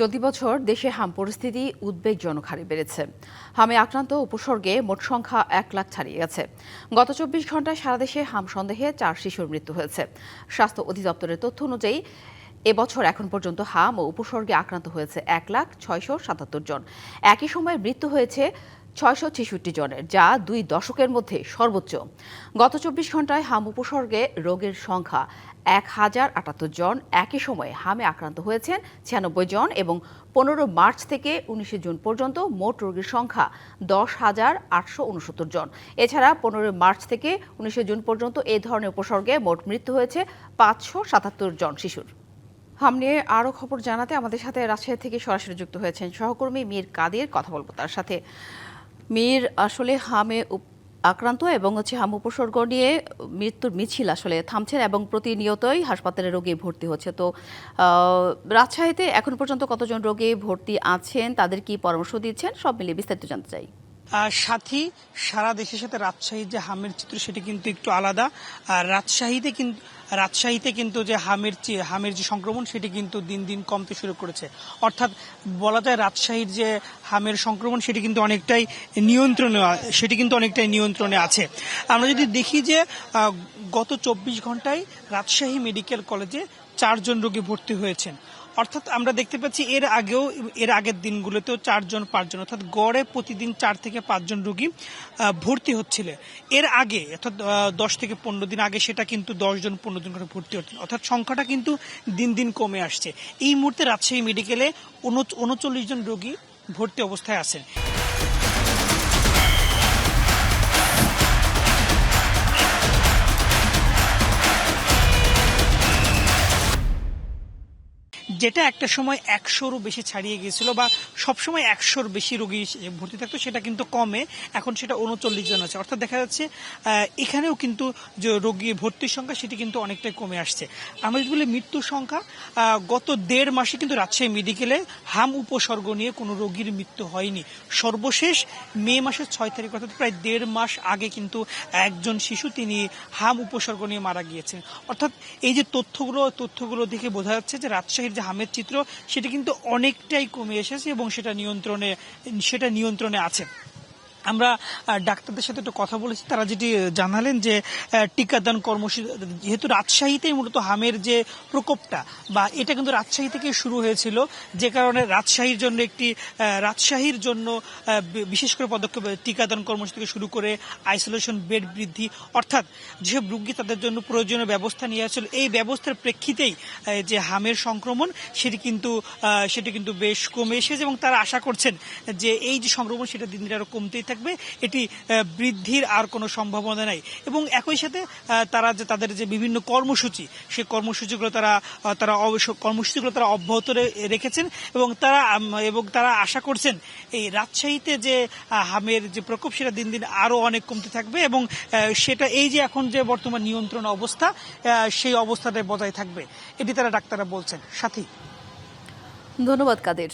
চলতি বছর দেশে হাম পরিস্থিতি উদ্বেগজনক হারে বেড়েছে। হামে আক্রান্ত উপসর্গে মোট সংখ্যা 1 লাখ ছাড়িয়ে গেছে। গত 24 ঘন্টায় সারা দেশে হাম সন্দেহে 4 শিশুর মৃত্যু হয়েছে। স্বাস্থ্য অধিদপ্তরের তথ্য অনুযায়ী এবছর এখন পর্যন্ত হাম ও উপসর্গে আক্রান্ত হয়েছে 1,677 জন। একই সময়ে মৃত্যু হয়েছে 666 জনের, যা 2 দশকের মধ্যে সর্বোচ্চ। গত 24 ঘন্টায় হাম উপসর্গে রোগীর সংখ্যা 1078 জন। একই সময়ে হামে আক্রান্ত হয়েছেন 96 জন এবং 15 মার্চ থেকে 19 জুন পর্যন্ত মোট রোগীর সংখ্যা 10,869 জন। এছাড়া 15 মার্চ থেকে 19 জুন পর্যন্ত এই ধরনের উপসর্গে মোট মৃত্যু হয়েছে 577 জন শিশুর। হাম নিয়ে আরও খবর জানাতে আমাদের সাথে রাজশাহী থেকে সরাসরি যুক্ত হয়েছেন সহকর্মী মীর কাদের। কথা বলবো তার সাথে। মীর, আসলে হামে আক্রান্ত এবং হাম উপসর্গ নিয়ে মৃত্যুর মিছিল আসলে থামছে এবং প্রতিনিয়তই হাসপাতালে রোগী ভর্তি হচ্ছে। তো রাজশাহীতে এখন পর্যন্ত কতজন রোগী ভর্তি আছেন, তাদের কি পরামর্শ দিচ্ছেন, সব মিলিয়ে বিস্তারিত জানতে চাই। সাথী, সারা দেশের সাথে রাজশাহীর যে হামের চিত্র সেটি কিন্তু একটু আলাদা। আর রাজশাহীতে কিন্তু যে হামের যে সংক্রমণ সেটি কিন্তু দিন দিন কমতে শুরু করেছে। অর্থাৎ বলা যায় রাজশাহীর যে হামের সংক্রমণ সেটি কিন্তু অনেকটাই নিয়ন্ত্রণে আছে। আমরা যদি দেখি যে গত 24 ঘন্টায় রাজশাহী মেডিকেল কলেজে 4 জন রোগী ভর্তি হয়েছেন। অর্থাৎ আমরা দেখতে পাচ্ছি এর আগের দিনগুলোতেও 4 জন 5 জন, অর্থাৎ গড়ে প্রতিদিন 4 থেকে 5 জন রোগী ভর্তি হচ্ছিল। এর আগে অর্থাৎ 10 থেকে 15 দিন আগে সেটা কিন্তু 10 জন 15 জন করে ভর্তি হচ্ছিল। অর্থাৎ সংখ্যাটা কিন্তু দিন দিন কমে আসছে। এই মুহূর্তে রাজশাহী মেডিকেলে 39 জন রোগী ভর্তি অবস্থায় আছেন। যেটা একটা সময় 100-রও বেশি ছাড়িয়ে গিয়েছিল বা সবসময় 100-র বেশি রোগী ভর্তি থাকতো, সেটা কিন্তু কমে এখন সেটা 39 জন আছে। অর্থাৎ দেখা যাচ্ছে এখানেও কিন্তু যে রোগী ভর্তির সংখ্যা সেটি কিন্তু অনেকটাই কমে আসছে। আমরা যদি বলি মৃত্যুর সংখ্যা, গত 1.5 মাসে কিন্তু রাজশাহী মেডিকেলে হাম উপসর্গ নিয়ে কোনো রোগীর মৃত্যু হয়নি। সর্বশেষ মে মাসের 6 তারিখ, অর্থাৎ প্রায় 1.5 মাস আগে কিন্তু একজন শিশু তিনি হাম উপসর্গ নিয়ে মারা গিয়েছেন। অর্থাৎ এই যে তথ্যগুলো দেখে বোঝা যাচ্ছে যে রাজশাহীর যে হামের চিত্র সেটা কিন্তু অনেকটাই কমে এসেছে এবং সেটা নিয়ন্ত্রণে আছে। আমরা ডাক্তারদের সাথে একটু কথা বলেছি, তারা যেটি জানালেন যে টিকাদান কর্মসূচি, যেহেতু রাজশাহীতেই মূলত হামের যে প্রকোপটা বা এটা কিন্তু রাজশাহী থেকে শুরু হয়েছিল, যে কারণে রাজশাহীর জন্য বিশেষ করে পদক্ষেপ টিকাদান কর্মসূচি থেকে শুরু করে আইসোলেশন বেড বৃদ্ধি, অর্থাৎ যেসব রোগী তাদের জন্য প্রয়োজনীয় ব্যবস্থা নিয়ে আসছিল, এই ব্যবস্থার প্রেক্ষিতেই যে হামের সংক্রমণ সেটি কিন্তু বেশ কমে এসেছে এবং তারা আশা করছেন যে এই যে সংক্রমণ সেটা দিন দিন আরো কমতেই থাকবে, এটি বৃদ্ধির আর কোনো সম্ভাবনা নাই। এবং একই সাথে তাদের যে বিভিন্ন কর্মসূচি, সেই কর্মসূচিগুলো তারা অব্যাহত রেখেছেন এবং তারা আশা করছেন এই রাজশাহীতে যে হামের যে প্রকোপ সেটা দিন দিন আরো অনেক কমতে থাকবে এবং সেটা এই যে এখন যে বর্তমান নিয়ন্ত্রণ অবস্থা সেই অবস্থাটাই বজায় থাকবে, এটি তারা ডাক্তাররা বলছেন। সাথী, ধন্যবাদ কাদের।